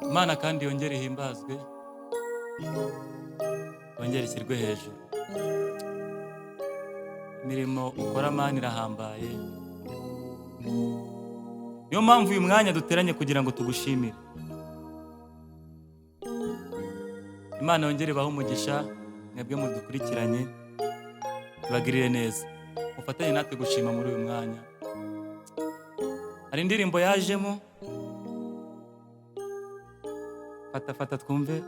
Imana kandi yongere ihimbazwe, yongere ishyirwe hejuru. Imirimo ukora Mana irahambaye, niyo mpamvu uyu mwanya duteranye kugira ngo tugushimire. Imana yongere ibahe umugisha, mwebwe mudukurikiranye, ibagirire neza, mufatanye natwe gushima muri uyu mwanya. Hari indirimbo yajemo, fata twumve.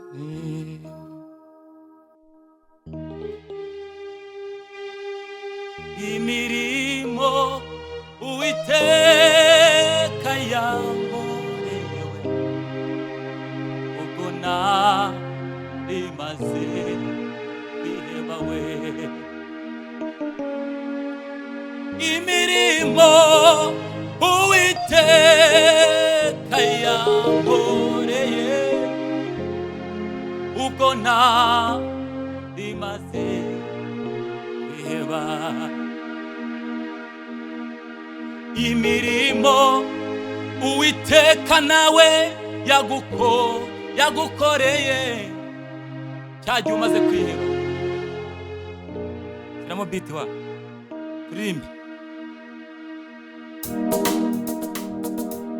Imirimo Uwiteka yankoreyewe, ubwo narimaze kwiheba we. Imirimo Uwiteka yankoreye, ubwo narimaze kwiheba. Imirimo Uwiteka nawe yagukoreye, cyagiye umaze kwiheba. Shyiramo beat wa turirimbe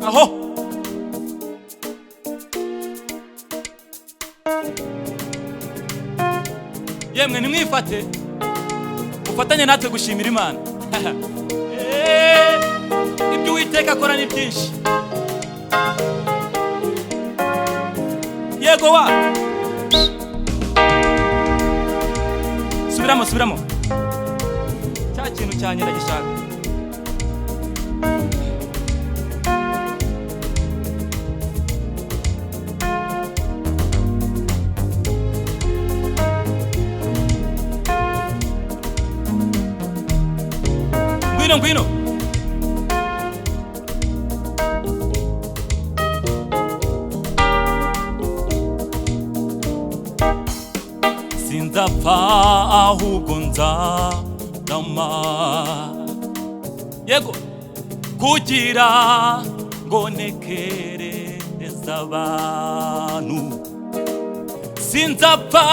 aho. Yemwe nimwifate, ufatanye natwe gushimira Imana. Ibyo Uwiteka akora ni byinshi. Yego wa subiramo cya kintu cyanye ndagishaka. Ngwino sinzapfa ahubwo nzarama, yego, kugira ngo nekereze abantu. Sinzapfa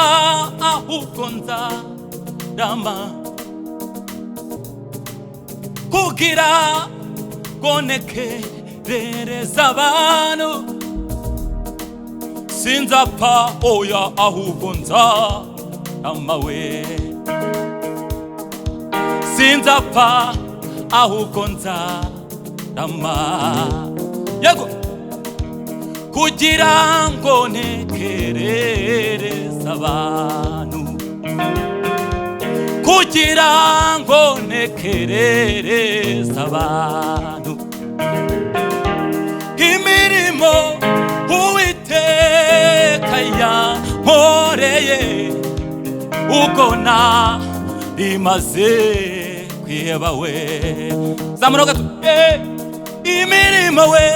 ahubwo nzarama, kugira ngo nekereze abantu. Sinzapfa oya ahubwo nzarama we. Sinzapfa ahubwo nzarama, yego, kugira ngo nekereze abantu, kugira ngo nekereze abantu. Imirimo Uwiteka yankoreye, ubwo narimaze kwiheba we. Zamura gato. Imirimo we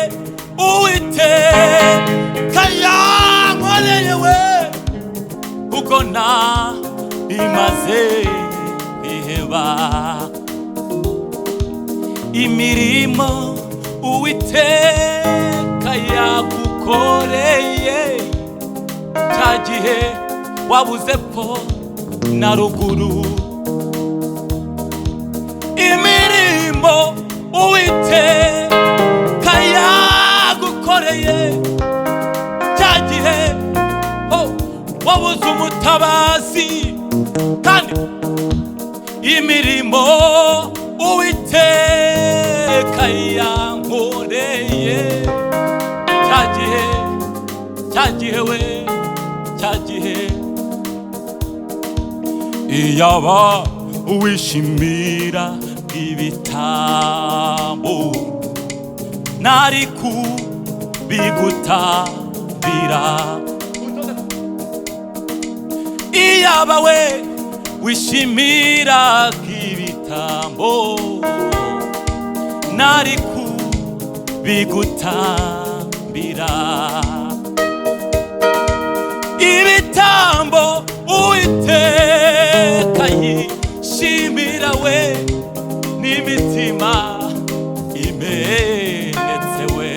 Uwiteka yankoreye we, ubwo narimaze kwiheba. Imirimo Uwiteka yagukoreye, cya gihe wabuze po na ruguru. Imirimo Uwiteka yagukoreye, cya gihe wabuze umutabazi. Kandi imirimo Uwiteka yankoreye, cya gihe we, cya gihe. Iyaba wishimira ibitambo, nari kubigutambira. Iyaba we wishimira ibitambo, nari kubigutambira. Ibitambo Uwiteka yishimira we, n'imitima imenetse we.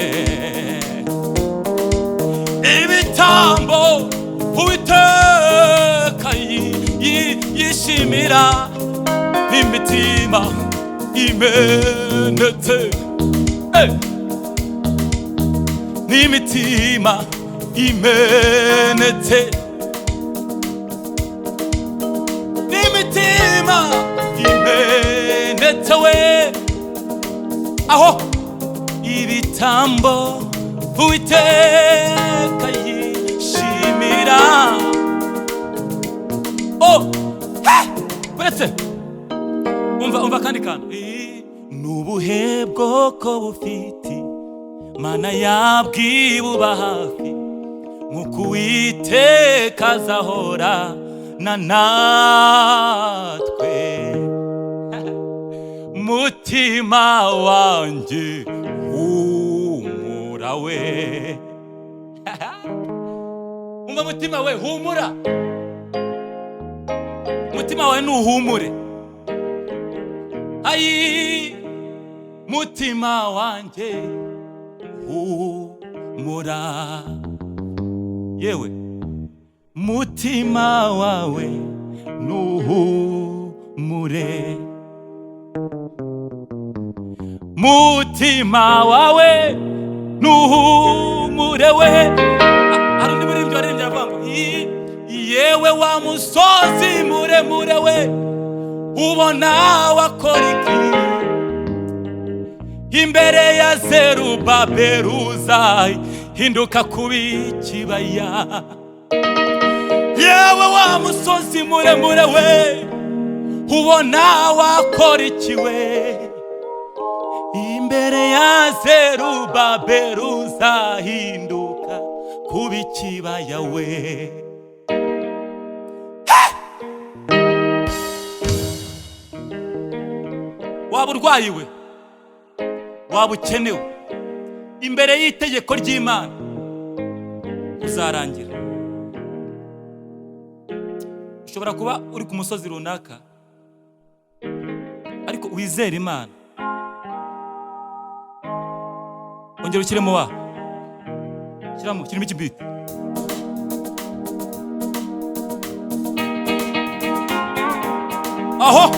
twishimira n'imitima imenetse, n'imitima imenetse, n'imitima imenetse we, aho ibitambo Uwiteka yishimira. Uretse umva kandi n'ubuhe bwoko bufite Mana yabwiye buba hafi nk'uko Uwiteka azahorana natwe. Mutima wanjye humura we, umva mutima we humura, mutima wawe nuhumure. Ayi mutima wanjye humura, yewe mutima wawe nuhumure, mutima wawe nuhumure we. Hari undi muririmbyi waririmbye avuga ngo yewe wa musozi muremure we, ubona wakora iki imbere ya Zerubabeli uzahinduka kuba ikibaya. Yewe wa musozi muremure we, ubona wakora iki we imbere ya Zerubabeli uzahinduka kuba ikibaya we. Waba urwayiwe, waba ukenewe, imbere y'itegeko ry'Imana uzarangira. Ushobora kuba uri ku musozi runaka ariko wizera Imana, ongera ukiremo wa kirimo ikibiti. Aho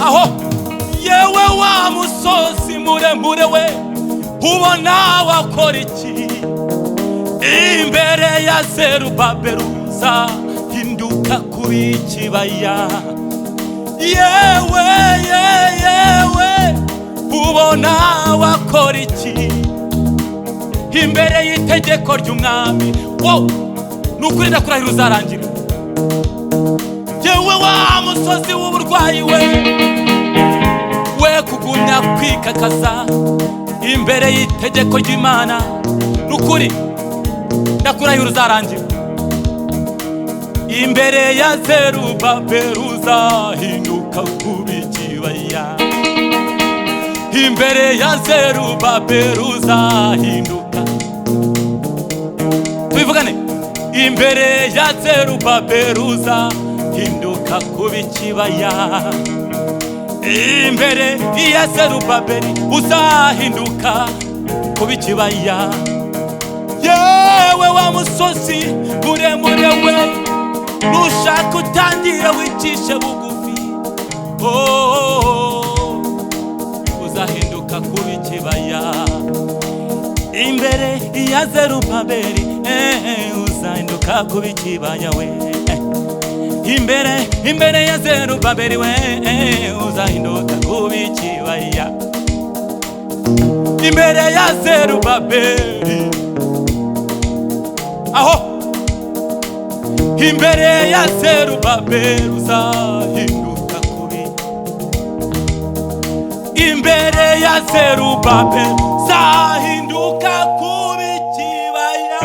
aho yewe wa musozi muremure we, ubona wakora iki imbere ya Zerubabeli uzahinduka kuba ikibaya. Yewe ubona wakora iki imbere y'itegeko ry'Umwami. Nukuri ndakurahira uzarangira. Yewe wa musozi w'uburwayi we kugumya kwikakaza imbere y'itegeko ry'Imana, nukuri ndakurahira uzarangira. Imbere ya Zerubabeli uzahinduka kuba ikibaya, imbere ya Zerubabeli uzahinduka. Tubivugane, imbere ya Zerubabeli uzahinduka kuba ikibaya, imbere ya Zerubabeli uzahinduka kuba ikibaya. Yewe wa musozi muremure we, nushaka utangire wicishe bugufi, uzahinduka kuba ikibaya. Imbere ya Zerubabeli uzahinduka kuba ikibaya we, imbere ya Zerubabeli we uzahinduka kuba ikibaya. Imbere ya Zerubabeli, aho imbere ya Zerubabeli uzahinduka kubi, imbere ya Zerubabeli uzahinduka kuba ikibaya.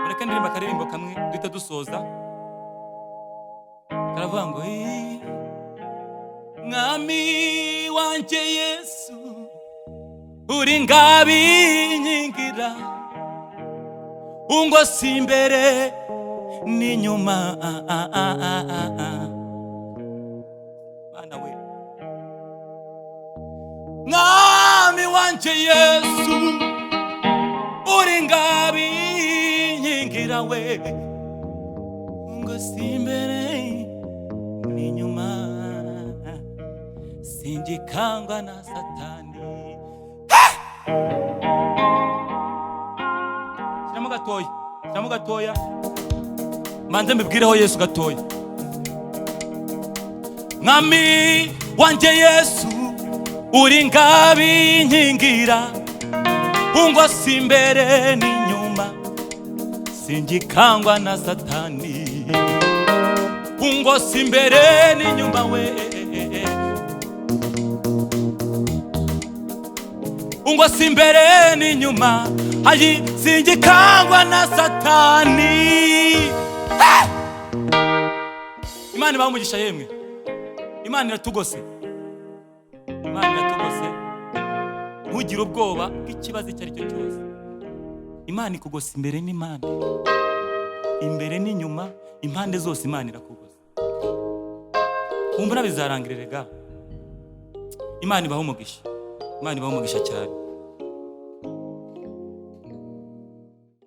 Reka ndirimba akaririmbo kamwe duhita dusoza. Karavuga ngo Mwami wanje Yesu uri ngabinkingira, ungosi imbere n'inyuma. Mana we, mwami wanje Yesu, uri ngabi nkingira we, ngo simbere n'inyuma, singikangwa na Satani. Shiramo gatoya manze mbibwireho Yesu gatoya. Mwami wanje Yesu, uri ngabi nkingira, ngo simbere n'inyuma, singikangwa na Satani. Ngo simbere n'inyuma we, ngo simbere n'inyuma, ayi singikangwa na Satani. Imana ibamugisha yemwe, Imana iratugose, Imana iratugose. Ntugire ubwoba bw'ikibazo icyo ari cyo cyose. Imana ikugose imbere n'impande, imbere n'inyuma, impande zose Imana irakugose. Kumbura bizarangirira ga. Imana ibaho umugisha, Imana ibaho umugisha cyane.